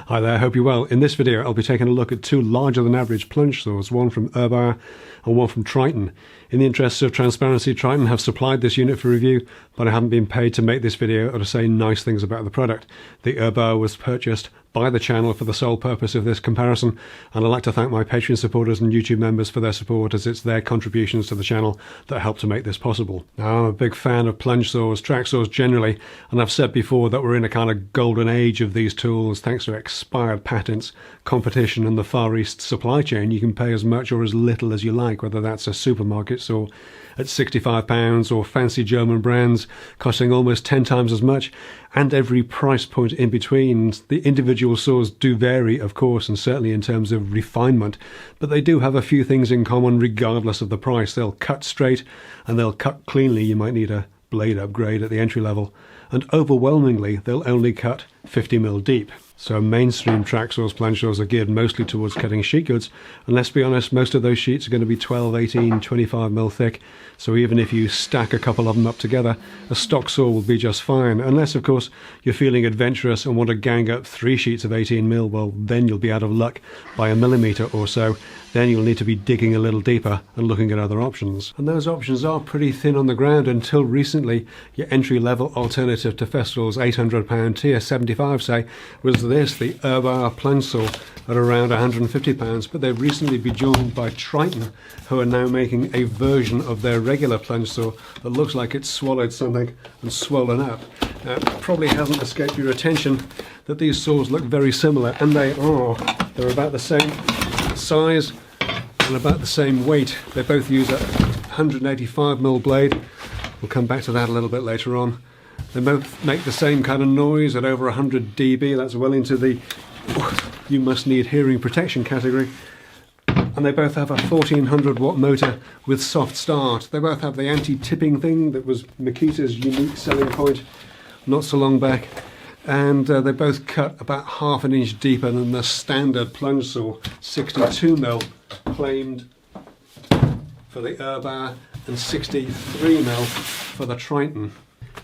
Hi there, hope you're well. In this video I'll be taking a look at two larger than average plunge saws, one from Erbauer and one from Triton. In the interest of transparency, Triton have supplied this unit for review, but I haven't been paid to make this video or to say nice things about the product. The Erbauer was purchased by the channel for the sole purpose of this comparison, and I'd like to thank my Patreon supporters and YouTube members for their support, as it's their contributions to the channel that help to make this possible. Now, I'm a big fan of plunge saws, track saws generally, and I've said before that we're in a kind of golden age of these tools thanks to expired patents, competition and the Far East supply chain. You can pay as much or as little as you like, whether that's a supermarket saw at £65 or fancy German brands costing almost 10 times as much, and every price point in between. The individual saws do vary, of course, and certainly in terms of refinement, but they do have a few things in common regardless of the price. They'll cut straight and they'll cut cleanly. You might need a blade upgrade at the entry level, and overwhelmingly they'll only cut 50mm deep. So mainstream track saws, plunge saws are geared mostly towards cutting sheet goods, and let's be honest, most of those sheets are going to be 12, 18, 25mm thick, so even if you stack a couple of them up together, a stock saw will be just fine, unless of course you're feeling adventurous and want to gang up 3 sheets of 18mm. Well, then you'll be out of luck by a millimetre or so. Then you'll need to be digging a little deeper and looking at other options. And those options are pretty thin on the ground. Until recently, your entry-level alternative to Festool's £800 tier 75, say, was this, the Erbauer plunge saw at around £150, but they've recently been joined by Triton, who are now making a version of their regular plunge saw that looks like it's swallowed something and swollen up. Now, it probably hasn't escaped your attention that these saws look very similar, and they are. They're about the same size and about the same weight. They both use a 185mm blade. We'll come back to that a little bit later on. They both make the same kind of noise at over 100 dB. That's well into the you must need hearing protection category. And they both have a 1400 watt motor with soft start. They both have the anti-tipping thing that was Makita's unique selling point not so long back. And they both cut about half an inch deeper than the standard plunge saw, 62mm claimed for the Erbauer and 63mm for the Triton.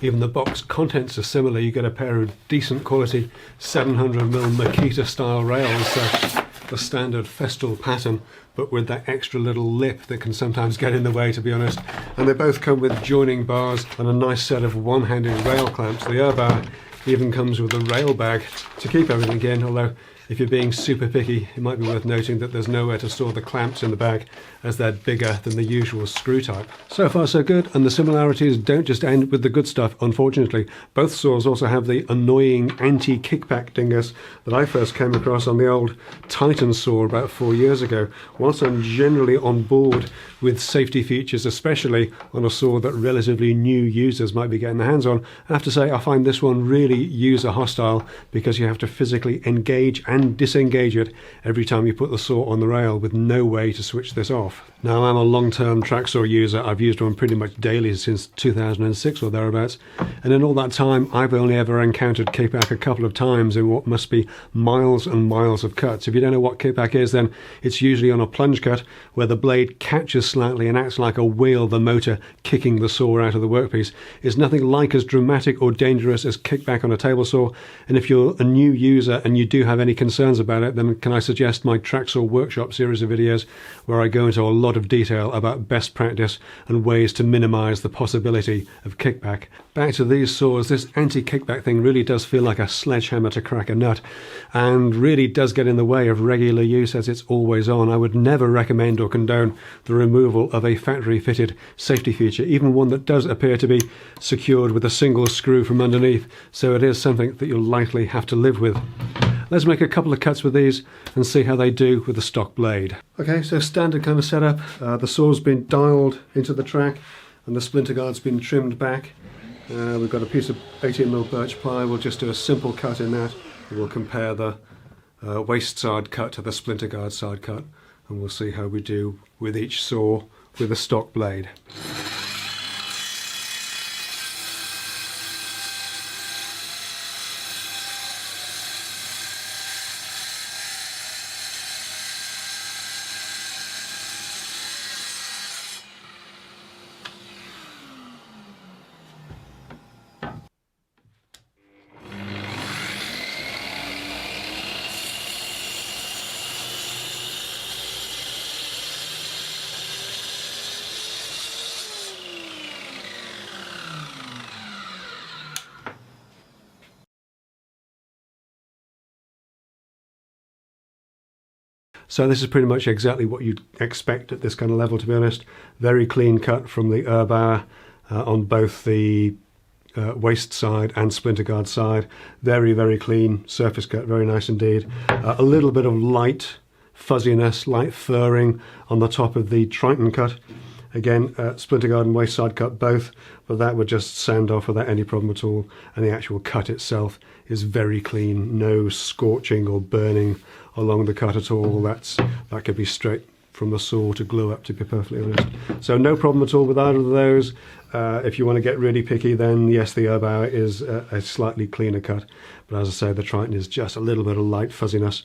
Even the box contents are similar. You get a pair of decent quality 700mm Makita style rails, so the standard Festool pattern, but with that extra little lip that can sometimes get in the way, to be honest. And they both come with joining bars and a nice set of one-handed rail clamps. The Erbauer even comes with a rail bag to keep everything in, although if you're being super picky, it might be worth noting that there's nowhere to store the clamps in the bag, as they're bigger than the usual screw type. So far so good, and the similarities don't just end with the good stuff, unfortunately. Both saws also have the annoying anti-kickback dingus that I first came across on the old Titan saw about 4 years ago. Whilst I'm generally on board with safety features, especially on a saw that relatively new users might be getting their hands on, I have to say I find this one really user hostile, because you have to physically engage and disengage it every time you put the saw on the rail, with no way to switch this off. Now, I'm a long-term track saw user. I've used one pretty much daily since 2006 or thereabouts, and in all that time I've only ever encountered kickback a couple of times in what must be miles and miles of cuts. If you don't know what kickback is, then it's usually on a plunge cut where the blade catches slightly and acts like a wheel, the motor kicking the saw out of the workpiece. It's nothing like as dramatic or dangerous as kickback on a table saw, and if you're a new user and you do have any concerns about it, then can I suggest my track saw workshop series of videos where I go into a lot of detail about best practice and ways to minimize the possibility of kickback. Back to these saws, this anti-kickback thing really does feel like a sledgehammer to crack a nut, and really does get in the way of regular use, as it's always on. I would never recommend or condone the removal of a factory-fitted safety feature, even one that does appear to be secured with a single screw from underneath, so it is something that you'll likely have to live with. Let's make a couple of cuts with these and see how they do with the stock blade. Okay, so standard kind of setup. The saw's been dialed into the track and the splinter guard's been trimmed back. We've got a piece of 18mm birch ply. We'll just do a simple cut in that. We'll compare the waist side cut to the splinter guard side cut, and we'll see how we do with each saw with a stock blade. So this is pretty much exactly what you'd expect at this kind of level, to be honest. Very clean cut from the Erbauer on both the waist side and splinter guard side. Very, very clean surface cut, very nice indeed. A little bit of light fuzziness, light furring on the top of the Triton cut. Again, splinter guard and waist side cut both, but that would just sand off without any problem at all. And the actual cut itself is very clean, no scorching or burning along the cut at all. That could be straight from the saw to glue up, to be perfectly honest. So no problem at all with either of those. If you want to get really picky, then yes, the Erbauer is a slightly cleaner cut. But as I say, the Triton is just a little bit of light fuzziness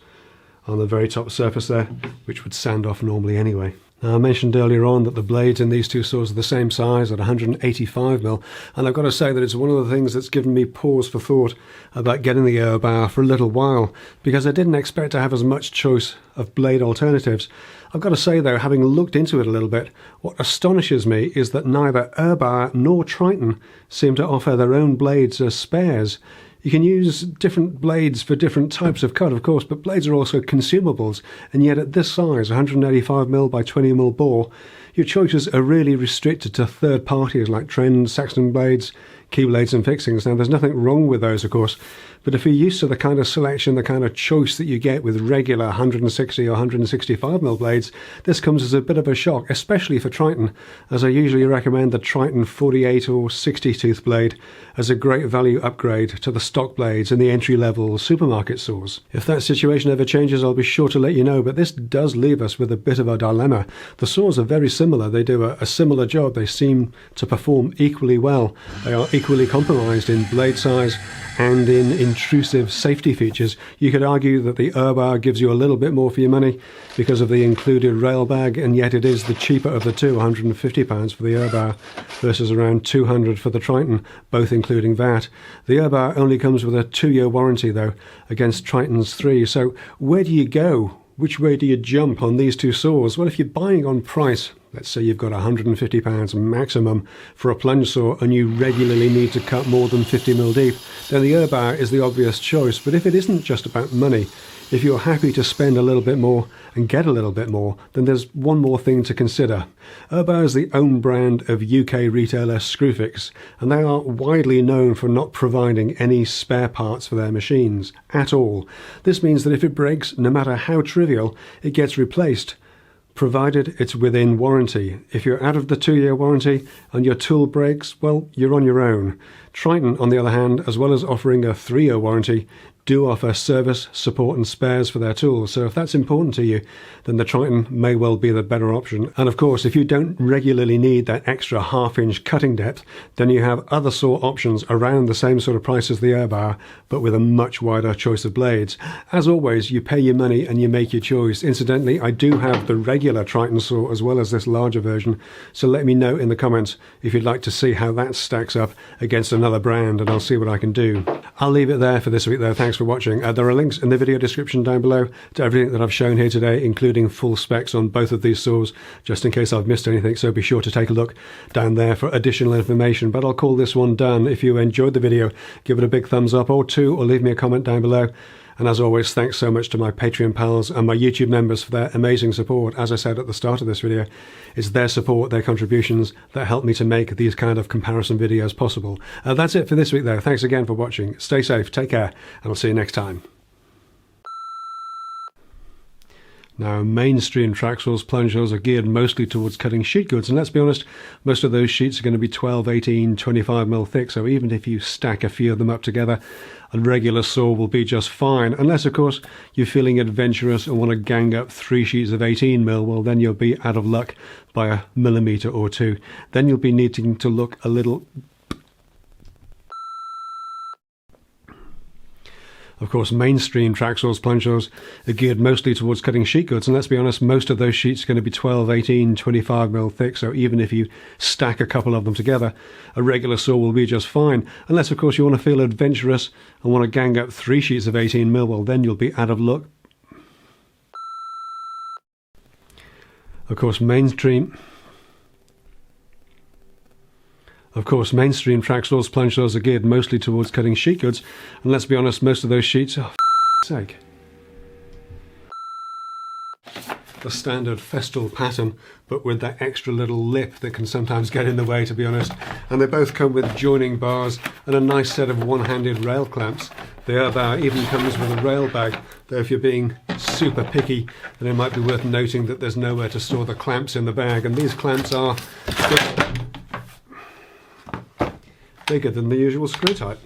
on the very top surface there, which would sand off normally anyway. Now, I mentioned earlier on that the blades in these two saws are the same size at 185mm, and I've got to say that it's one of the things that's given me pause for thought about getting the Erbauer for a little while, because I didn't expect to have as much choice of blade alternatives. I've got to say though, having looked into it a little bit, what astonishes me is that neither Erbauer nor Triton seem to offer their own blades as spares. You can use different blades for different types of cut, of course, but blades are also consumables, and yet at this size, 185mm by 20mm bore, your choices are really restricted to third parties like Trend, Saxton blades, Keyblades and fixings. Now, there's nothing wrong with those, of course, but if you're used to the kind of selection, the kind of choice that you get with regular 160 or 165mm blades, this comes as a bit of a shock, especially for Triton, as I usually recommend the Triton 48 or 60 tooth blade as a great value upgrade to the stock blades and the entry-level supermarket saws. If that situation ever changes, I'll be sure to let you know, but this does leave us with a bit of a dilemma. The saws are very similar. They do a similar job. They seem to perform equally well. They are equally compromised in blade size and in intrusive safety features. You could argue that the Erbauer gives you a little bit more for your money because of the included rail bag, and yet it is the cheaper of the two, £150 for the Erbauer versus around £200 for the Triton, both including VAT. The Erbauer only comes with a 2-year warranty though, against Triton's 3. So where do you go? Which way do you jump on these two saws? Well, if you're buying on price, let's say you've got £150 maximum for a plunge saw and you regularly need to cut more than 50mm deep, then the Erbauer is the obvious choice. But if it isn't just about money, if you're happy to spend a little bit more and get a little bit more, then there's one more thing to consider. Erbauer is the own brand of UK retailer Screwfix, and they are widely known for not providing any spare parts for their machines at all. This means that if it breaks, no matter how trivial, it gets replaced, provided it's within warranty. If you're out of the 2-year warranty and your tool breaks, well, you're on your own. Triton, on the other hand, as well as offering a 3-year warranty, do offer service, support and spares for their tools. So if that's important to you, then the Triton may well be the better option. And of course, if you don't regularly need that extra half-inch cutting depth, then you have other saw options around the same sort of price as the Erbauer, but with a much wider choice of blades. As always, you pay your money and you make your choice. Incidentally, I do have the regular Triton saw as well as this larger version, so let me know in the comments if you'd like to see how that stacks up against another brand, and I'll see what I can do. I'll leave it there for this week though. Thanks for watching. There are links in the video description down below to everything that I've shown here today, including full specs on both of these saws, just in case I've missed anything, so be sure to take a look down there for additional information. But I'll call this one done. If you enjoyed the video, give it a big thumbs up or two, or leave me a comment down below. And as always, thanks so much to my Patreon pals and my YouTube members for their amazing support. As I said at the start of this video, it's their support, their contributions that help me to make these kind of comparison videos possible. That's it for this week though. Thanks again for watching. Stay safe, take care, and I'll see you next time. Now, mainstream track saws, plunge saws are geared mostly towards cutting sheet goods, and let's be honest, most of those sheets are going to be 12, 18, 25mm thick, so even if you stack a few of them up together, a regular saw will be just fine, unless of course you're feeling adventurous and want to gang up 3 sheets of 18mm. Well, then you'll be out of luck by a millimetre or two. Then you'll be needing to look a little... Of course, mainstream track saws, plunge saws are geared mostly towards cutting sheet goods, and let's be honest, most of those sheets are going to be 12, 18, 25mm thick, so even if you stack a couple of them together, a regular saw will be just fine, unless of course you want to feel adventurous and want to gang up 3 sheets of 18mm. Well, then you'll be out of luck. Of course, mainstream track saws, plunge saws are geared mostly towards cutting sheet goods, and let's be honest, most of those sheets are, for sake. the standard festal pattern, but with that extra little lip that can sometimes get in the way, to be honest. And they both come with joining bars and a nice set of one-handed rail clamps. The Erbauer even comes with a rail bag, though if you're being super picky, then it might be worth noting that there's nowhere to store the clamps in the bag, and these clamps are bigger than the usual screw type.